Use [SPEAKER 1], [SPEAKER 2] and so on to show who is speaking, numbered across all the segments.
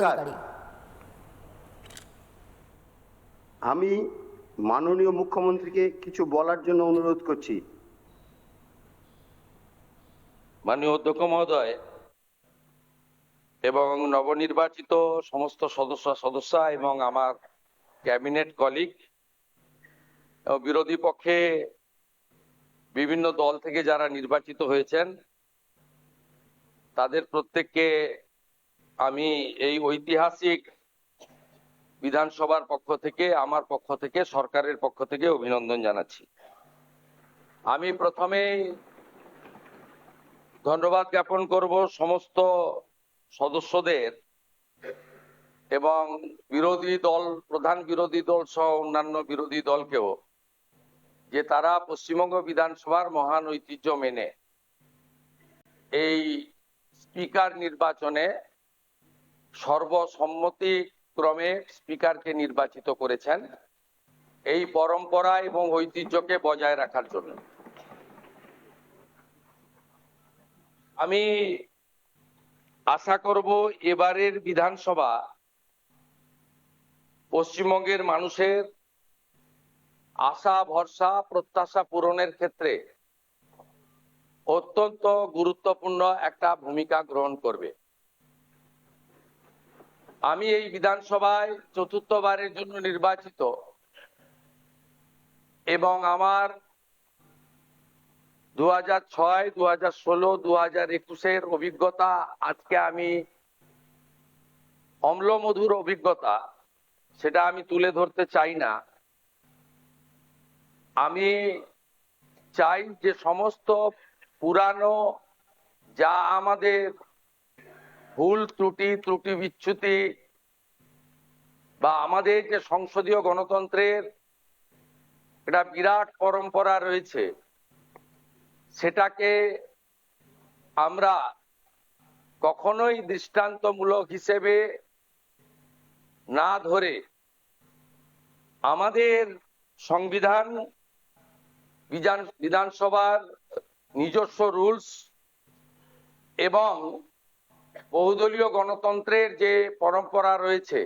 [SPEAKER 1] অধিকারী।
[SPEAKER 2] আমি মাননীয় মুখ্যমন্ত্রীকে কিছু বলার জন্য অনুরোধ করছি।
[SPEAKER 3] মাননীয় অধ্যক্ষ মহোদয় এবং নবনির্বাচিত সমস্ত সদস্যা এবং আমার ক্যাবিনেট কলিগ ও বিরোধী পক্ষে বিভিন্ন দল থেকে যারা নির্বাচিত হয়েছেন তাদের প্রত্যেককে আমি এই ঐতিহাসিক বিধানসভার পক্ষ থেকে, আমার পক্ষ থেকে, সরকারের পক্ষ থেকে অভিনন্দন জানাচ্ছি। আমি প্রথমেই ধন্যবাদ জ্ঞাপন করব সমস্ত সদস্যদের এবং বিরোধী দল, প্রধান বিরোধী দল সহ অন্যান্য বিরোধী দলকেও, যে তারা পশ্চিমবঙ্গ বিধানসভার মহান ঐতিহ্য মেনে এই স্পিকার নির্বাচনে সর্বসম্মতিক্রমে স্পিকারকে নির্বাচিত করেছেন এই পরম্পরা এবং ঐতিহ্যকে বজায় রাখার জন্য। আমি আশা করব এবারের বিধানসভা পশ্চিমবঙ্গের মানুষের আশা, ভরসা, প্রত্যাশা পূরণের ক্ষেত্রে অত্যন্ত গুরুত্বপূর্ণ একটা ভূমিকা গ্রহণ করবে। আমি এই বিধানসভায় চতুর্থবারের জন্য নির্বাচিত এবং আমার 2006, 2016, 2021-এর অভিজ্ঞতা আজকে আমি অম্লমধুর অভিজ্ঞতা, সেটা আমি তুলে ধরতে চাই না। আমি চাই যে সমস্ত পুরানো যা আমাদের ভুল ত্রুটি বিচ্যুতি বা আমাদের যে সংসদীয় গণতন্ত্রের একটা বিরাট পরম্পরা রয়েছে, সেটাকে আমরা কখনোই দৃষ্টান্তমূলক হিসেবে না ধরে আমাদের সংবিধান, বিধানসভার নিজস্ব রুলস এবং বহুদলীয় গণতন্ত্রের যে পরম্পরা রয়েছে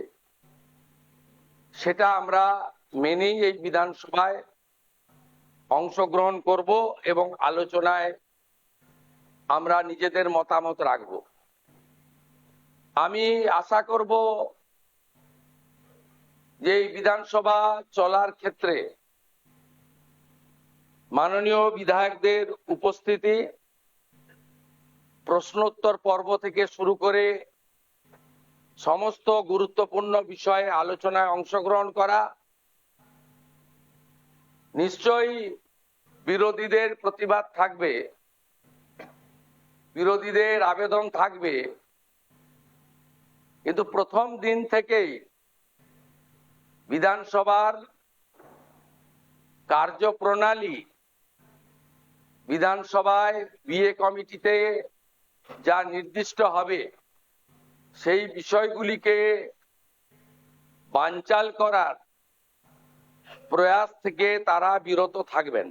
[SPEAKER 3] সেটা আমরা মেনেই এই বিধানসভায় অংশগ্রহণ করব এবং আলোচনায় আমরা নিজেদের মতামত রাখব। আমি আশা করব যে এই বিধানসভা চলার ক্ষেত্রে মাননীয় বিধায়কদের উপস্থিতি, প্রশ্নোত্তর পর্ব থেকে শুরু করে সমস্ত গুরুত্বপূর্ণ বিষয়ে আলোচনায় অংশগ্রহণ করা, নিশ্চয়ই বিরোধীদের প্রতিবাদ থাকবে, বিরোধীদের আবেদন থাকবে, কিন্তু প্রথম দিন থেকেই বিধানসভার কার্যপ্রণালী, বিধানসভায় বিএ কমিটিতে যা নির্দিষ্ট হবে সেই বিষয়গুলিকে বানচাল করার প্রয়াস থেকে তারা বিরত থাকবেন।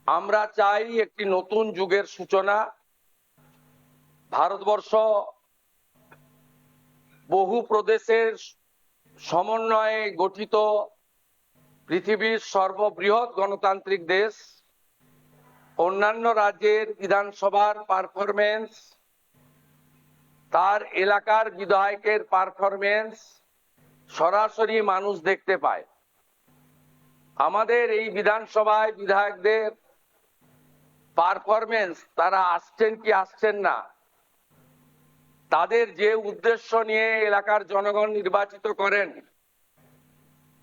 [SPEAKER 3] আমরা চাই একটি নতুন যুগের সূচনা। ভারতবর্ষ বহু প্রদেশের সমন্বয়ে গঠিত পৃথিবীর সর্ববৃহৎ গণতান্ত্রিক দেশ। অন্যান্য রাজ্যের বিধানসভার পারফরমেন্স, তার এলাকার বিধায়কের পারফরমেন্স সরাসরি মানুষ দেখতে পায়। আমাদের এই বিধানসভায় বিধায়কদের পারফরমেন্স, তারা আসছেন কি আসছেন না, তাদের যে উদ্দেশ্য নিয়ে এলাকার জনগণ নির্বাচিত করেন,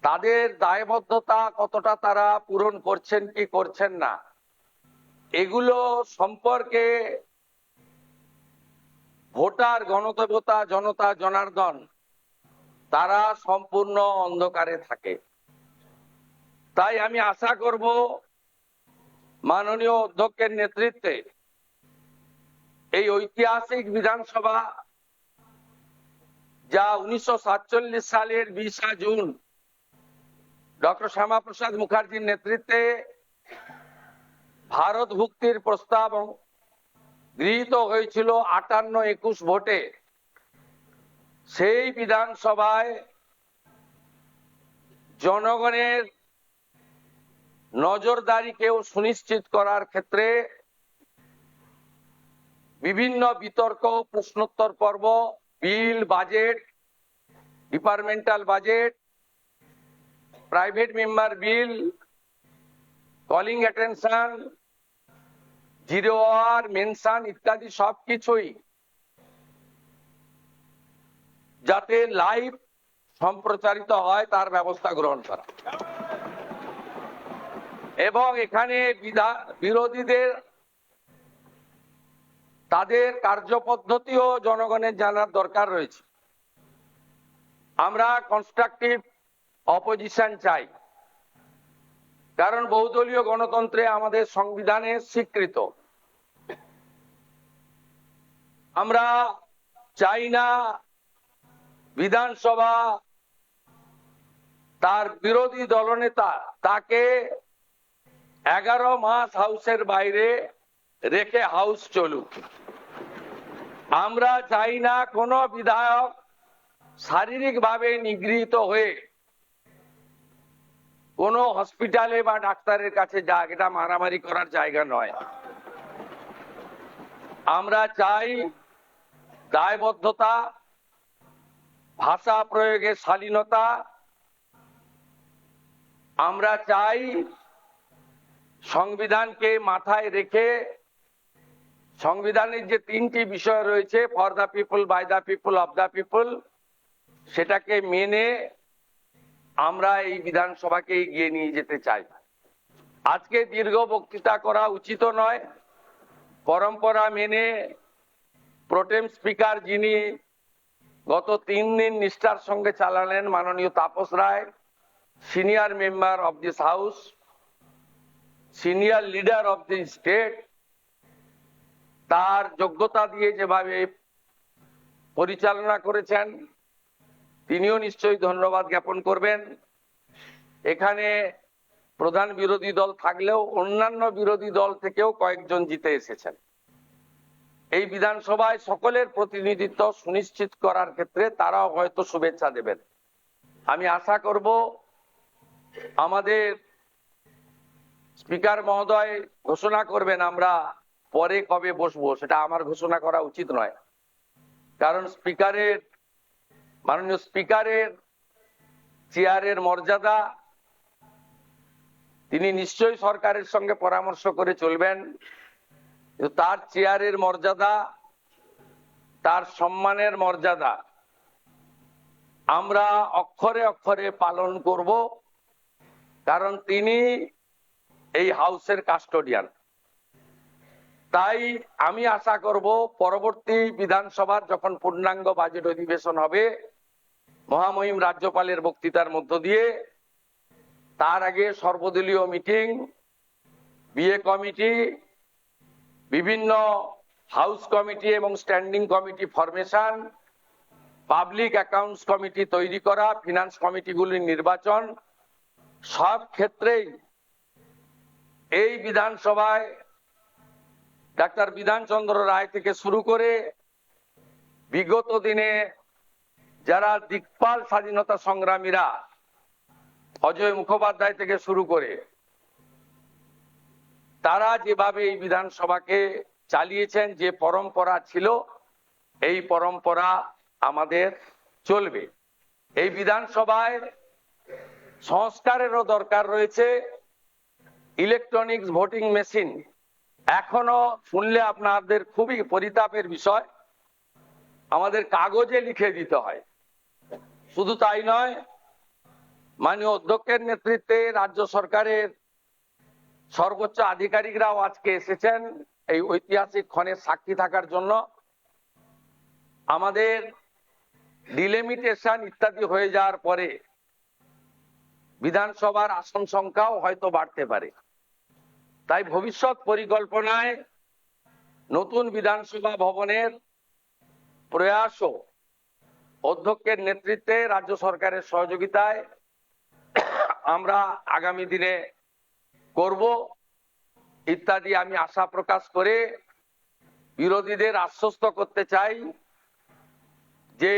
[SPEAKER 3] তাদের দায়বদ্ধতা কতটা তারা পূরণ করছেন কি করছেন না, এগুলো সম্পর্কে ভোটার, গণদেবতা, জনতা জনার্দন তারা সম্পূর্ণ অন্ধকারে থাকে। তাই আমি আশা করব মাননীয় অধ্যক্ষের নেতৃত্বে এই ঐতিহাসিক বিধানসভা, যা 1947 সালের 20 জুন ডক্টর শ্যামাপ্রসাদ মুখার্জির নেতৃত্বে ভারত ভুক্তির প্রস্তাব গৃহীত হয়েছিল 58-21 ভোটে, সেই বিধানসভায় জনগণের নজরদারিকেও সুনিশ্চিত করার ক্ষেত্রে বিভিন্ন বিতর্ক, প্রশ্নোত্তর পর্ব, bill, budget, departmental budget, private member bill, calling attention, zero hour, mention ইত্যাদি সবকিছুই যাতে লাইভ সম্প্রচারিত হয় তার ব্যবস্থা গ্রহণ করা এবং এখানে বিরোধীদের তাদের কার্যপদ্ধতিও জনগণের জানার দরকার রয়েছে। আমরা কনস্ট্রাকটিভ অপোজিশন চাই, কারণ বহুদলীয় গণতন্ত্রে আমাদের সংবিধানে স্বীকৃত। আমরা চাই না বিধানসভা তার বিরোধী দলনেতা তাকে 11 মাস হাউসের বাইরে রেখে হাউস চলুক। আমরা চাই না কোনো বিধায়ক শারীরিকভাবে নিগৃহীত হয়ে কোনো হসপিটালে বা ডাক্তারের কাছে যাক, এটা মারামারি করার জায়গা নয়। আমরা চাই দায়বদ্ধতা, ভাষা প্রয়োগের শালীনতা। আমরা চাই সংবিধানকে মাথায় রেখে সংবিধানের যে 3টি বিষয় রয়েছে, for the people, by the people, of the people, সেটাকে মেনে আমরা এই বিধানসভাকে এগিয়ে নিয়ে যেতে চাই। আজকে দীর্ঘ বক্তৃতা করা উচিত নয়। পরম্পরা মেনে প্রোটেম স্পিকার, যিনি গত 3 দিন নিষ্ঠার সঙ্গে চালালেন, মাননীয় Tapas Roy, senior member of this house, senior leader of the state, তার যোগ্যতা দিয়ে যেভাবে পরিচালনা করেছেন তিনিও নিশ্চয়ই ধন্যবাদ জ্ঞাপন করবেন। এখানে প্রধান বিরোধী দল থাকলেও অন্যান্য বিরোধী দল থেকেও কয়েকজন জিতে এসেছেন। এই বিধানসভায় সকলের প্রতিনিধিত্ব সুনিশ্চিত করার ক্ষেত্রে তারাও হয়তো শুভেচ্ছা দেবেন। আমি আশা করব আমাদের স্পিকার মহোদয় ঘোষণা করবেন আমরা পরে কবে বসবো, সেটা আমার ঘোষণা করা উচিত নয়, কারণ মাননীয় স্পিকারের চেয়ারের মর্যাদা, তিনি নিশ্চয়ই সরকারের সঙ্গে পরামর্শ করে চলবেন, তার চেয়ারের মর্যাদা, তার সম্মানের মর্যাদা আমরা অক্ষরে অক্ষরে পালন করব, কারণ তিনি এই হাউসের কাস্টোডিয়ান। তাই আমি আশা করব পরবর্তী বিধানসভার যখন পূর্ণাঙ্গ বাজেট অধিবেশন হবে, মহামহিম রাজ্যপালের বক্তৃতার মধ্য দিয়ে, তার আগে সর্বদলীয় মিটিং, বিএ কমিটি, বিভিন্ন হাউস কমিটি এবং standing committee formation, public accounts committee তৈরি করা, ফিনান্স কমিটিগুলির নির্বাচন, সব ক্ষেত্রেই এই বিধানসভায় ডাক্তার বিধানচন্দ্র রায় থেকে শুরু করে বিগত দিনে যারা দিকপাল স্বাধীনতা সংগ্রামীরা, অজয় মুখোপাধ্যায় থেকে শুরু করে, তারা যেভাবে এই বিধানসভাকে চালিয়েছেন, যে পরম্পরা ছিল, এই পরম্পরা আমাদের চলবে। এই বিধানসভায় সংস্কারেরও দরকার রয়েছে। ইলেকট্রনিক্স ভোটিং মেশিন এখনো শুনলে আপনাদের খুবই পরিতাপের বিষয়, আমাদের কাগজে লিখে দিতে হয়। শুধু তাই নয়, মাননীয় অধ্যক্ষের নেতৃত্বে রাজ্য সরকারের সর্বোচ্চ আধিকারিকরাও আজকে এসেছেন এই ঐতিহাসিক ক্ষণের সাক্ষী থাকার জন্য। আমাদের ডিলিমিটেশন ইত্যাদি হয়ে যাওয়ার পরে বিধানসভার আসন সংখ্যাও হয়তো বাড়তে পারে। তাই ভবিষ্যৎ পরিকল্পনায় নতুন বিধানসভা ভবনের প্রয়াসও অধ্যক্ষের নেতৃত্বে রাজ্য সরকারের সহযোগিতায় আমরা আগামী দিনে করব ইত্যাদি আমি আশা প্রকাশ করে বিরোধীদের আশ্বস্ত করতে চাই যে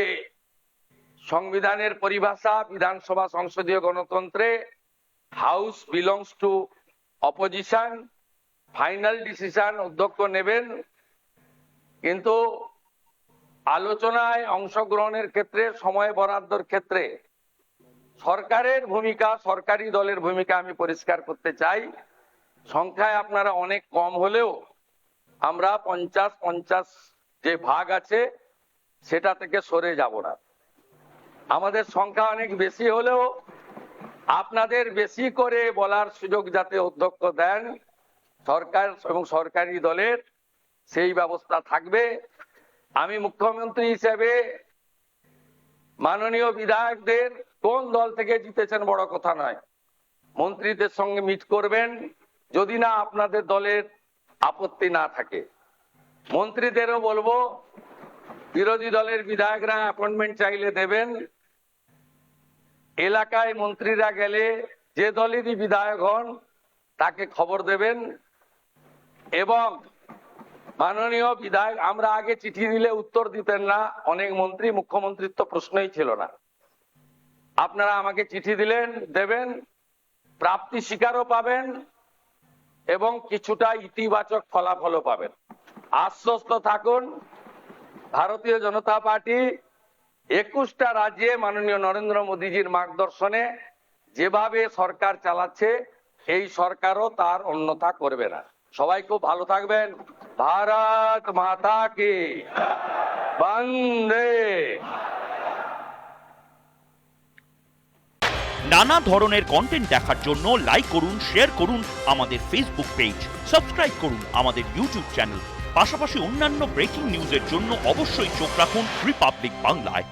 [SPEAKER 3] সংবিধানের পরিভাষা, বিধানসভা সংসদীয় গণতন্ত্রে house belongs to opposition, final decision অধ্যক্ষ নেবেন, কিন্তু আলোচনায় অংশগ্রহণের ক্ষেত্রে, সময় বরাদ্দর ক্ষেত্রে সরকারের ভূমিকা, সরকারি দলের ভূমিকা আমি পরিষ্কার করতে চাই। সংখ্যায় আপনারা অনেক কম হলেও আমরা 50-50 যে ভাগ আছে সেটা থেকে সরে যাব না। আমাদের সংখ্যা অনেক বেশি হলেও আপনাদের বেশি করে বলার সুযোগ যাতে অধ্যক্ষ দেন সরকার এবং সরকারি দলের, সেই ব্যবস্থা থাকবে। আমি মুখ্যমন্ত্রী হিসেবে মাননীয় বিধায়কদের কোন দল থেকে জিতেছেন বড় কথা নয়, মন্ত্রীদের সঙ্গে মিট করবেন, যদি না আপনাদের দলের আপত্তি না থাকে। মন্ত্রীদেরও বলবো বিরোধী দলের বিধায়করা অ্যাপয়েন্টমেন্ট চাইলে দেবেন। এলাকায় মন্ত্রীরা গেলে যে দলেরই বিধায়ক হন তাকে খবর দেবেন। এবং মাননীয় বিধায়ক, আমরা আগে চিঠি দিলে উত্তর দিতেন না অনেক মন্ত্রী, মুখ্যমন্ত্রীর তো প্রশ্নই ছিল না। আপনারা আমাকে চিঠি দিলেন, দেবেন, প্রাপ্তি স্বীকারও পাবেন এবং কিছুটা ইতিবাচক ফলাফলও পাবেন। আশ্বস্ত থাকুন, ভারতীয় জনতা পার্টি 21টা রাজ্যে মাননীয় নরেন্দ্র মোদীজির মার্গদর্শনে যেভাবে সরকার চালাচ্ছে, এই সরকারও তার অন্যথা করবে না। সবাই খুব ভালো থাকবেন। ভারত মাতা কি বন্দে।
[SPEAKER 1] নানা ধরনের কন্টেন্ট দেখার জন্য লাইক করুন, শেয়ার করুন আমাদের ফেসবুক পেজ, সাবস্ক্রাইব করুন আমাদের ইউটিউব চ্যানেল। পাশাপাশি অন্যান্য ব্রেকিং নিউজের জন্য অবশ্যই চোখ রাখুন রিপাবলিক বাংলায়।